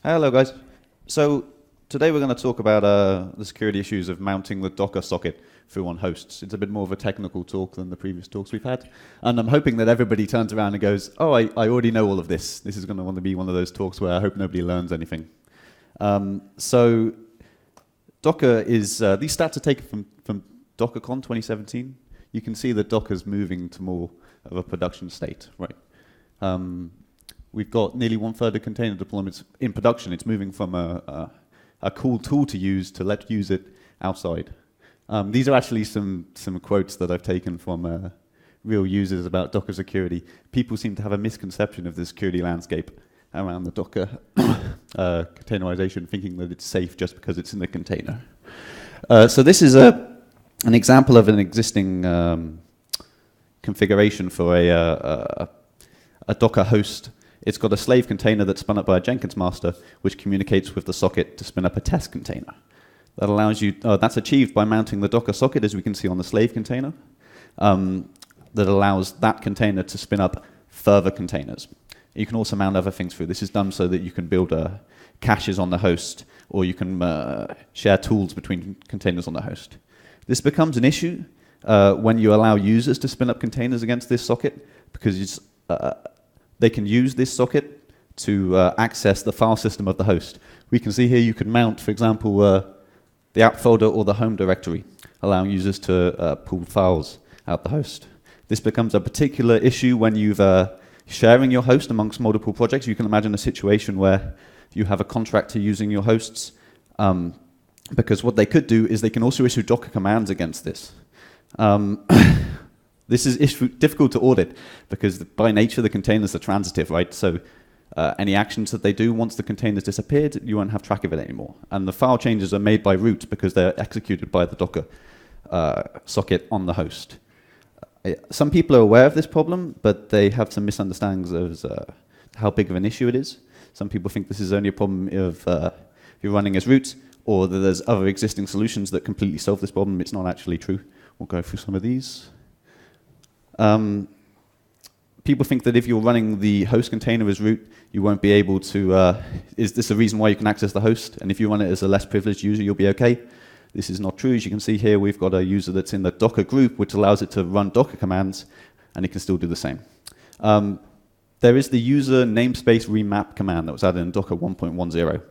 Hello, guys. So today we're going to talk about the security issues of mounting the Docker socket through on hosts. It's a bit more of a technical talk than the previous talks we've had. And I'm hoping that everybody turns around and goes, oh, I already know all of this. This is going to want to be one of those talks where I hope nobody learns anything. So Docker is, these stats are taken from DockerCon 2017. You can see that Docker's moving to more of a production state, right? We've got nearly 1/3 of container deployments in production. It's moving from a cool tool to use to let use it outside. These are actually some quotes that I've taken from real users about Docker security. People seem to have a misconception of the security landscape around the Docker containerization, thinking that it's safe just because it's in the container. So this is an example of an existing configuration for a Docker host. It's got a slave container that's spun up by a Jenkins master, which communicates with the socket to spin up a test container. That allows you, that's achieved by mounting the Docker socket, as we can see on the slave container, that allows that container to spin up further containers. You can also mount other things through. This is done so that you can build caches on the host, or you can share tools between containers on the host. This becomes an issue when you allow users to spin up containers against this socket, because they can use this socket to access the file system of the host. We can see here you can mount, for example, the app folder or the home directory, allowing users to pull files out the host. This becomes a particular issue when you've sharing your host amongst multiple projects. You can imagine a situation where you have a contractor using your hosts, because what they could do is they can also issue Docker commands against this. This is difficult to audit because by nature the containers are transitive, right? So any actions that they do once the container's disappeared, you won't have track of it anymore. And the file changes are made by root because they're executed by the Docker socket on the host. Some people are aware of this problem, but they have some misunderstandings of how big of an issue it is. Some people think this is only a problem if you're running as root, or that there's other existing solutions that completely solve this problem. It's not actually true. We'll go through some of these. People think that if you're running the host container as root, you won't be able to, is this a reason why you can access the host? And if you run it as a less privileged user, you'll be okay. This is not true. As you can see here, we've got a user that's in the Docker group, which allows it to run Docker commands, and it can still do the same. There is the user namespace remap command that was added in Docker 1.10.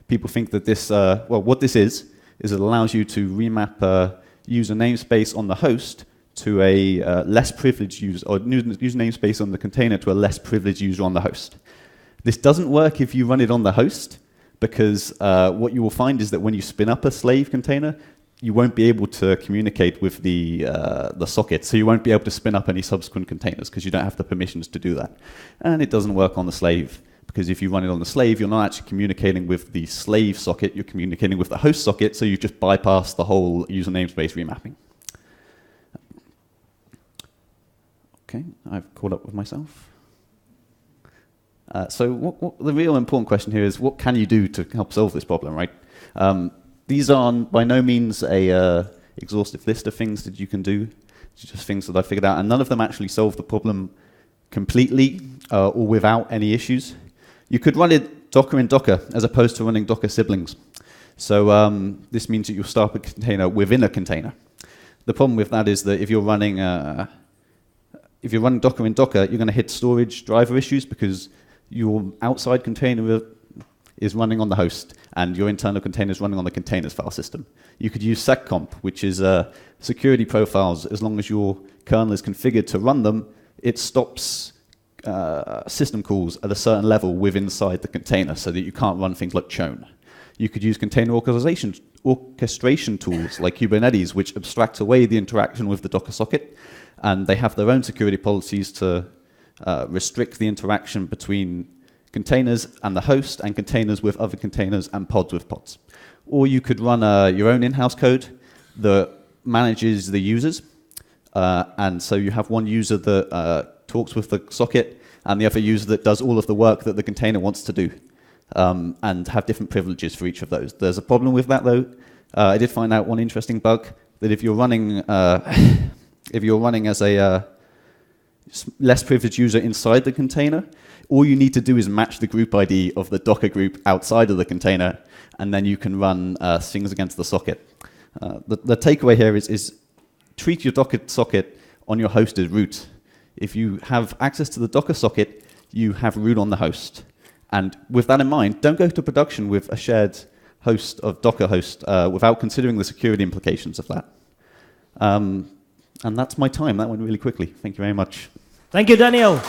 People think that this, well, what this is it allows you to remap user namespace on the host to a less privileged user, or user namespace on the container to a less privileged user on the host. This doesn't work if you run it on the host, because what you will find is that when you spin up a slave container, you won't be able to communicate with the socket, so you won't be able to spin up any subsequent containers because you don't have the permissions to do that. And it doesn't work on the slave, because if you run it on the slave, you're not actually communicating with the slave socket, you're communicating with the host socket, so you just bypass the whole user namespace remapping. Okay, I've caught up with myself. So what the real important question here is, what can you do to help solve this problem, right? These are by no means a exhaustive list of things that you can do. It's just things that I figured out, and none of them actually solve the problem completely or without any issues. You could run it Docker in Docker as opposed to running Docker siblings. So this means that you'll start a container within a container. The problem with that is that if you're running Docker in Docker, you're going to hit storage driver issues because your outside container is running on the host and your internal container is running on the containers file system. You could use seccomp, which is security profiles. As long as your kernel is configured to run them, it stops system calls at a certain level inside the container so that you can't run things like chown. You could use container orchestration tools like Kubernetes, which abstract away the interaction with the Docker socket, and they have their own security policies to restrict the interaction between containers and the host, and containers with other containers, and pods with pods. Or you could run your own in-house code that manages the users, and so you have one user that talks with the socket, and the other user that does all of the work that the container wants to do, and have different privileges for each of those. There's a problem with that, though. I did find out one interesting bug, that if you're running as a less privileged user inside the container. All you need to do is match the group ID of the Docker group outside of the container, and then you can run things against the socket. The takeaway here is treat your Docker socket on your host as root. If you have access to the Docker socket, you have root on the host. And with that in mind, don't go to production with a shared host of Docker host without considering the security implications of that. And that's my time. That went really quickly. Thank you very much. Thank you, Daniel.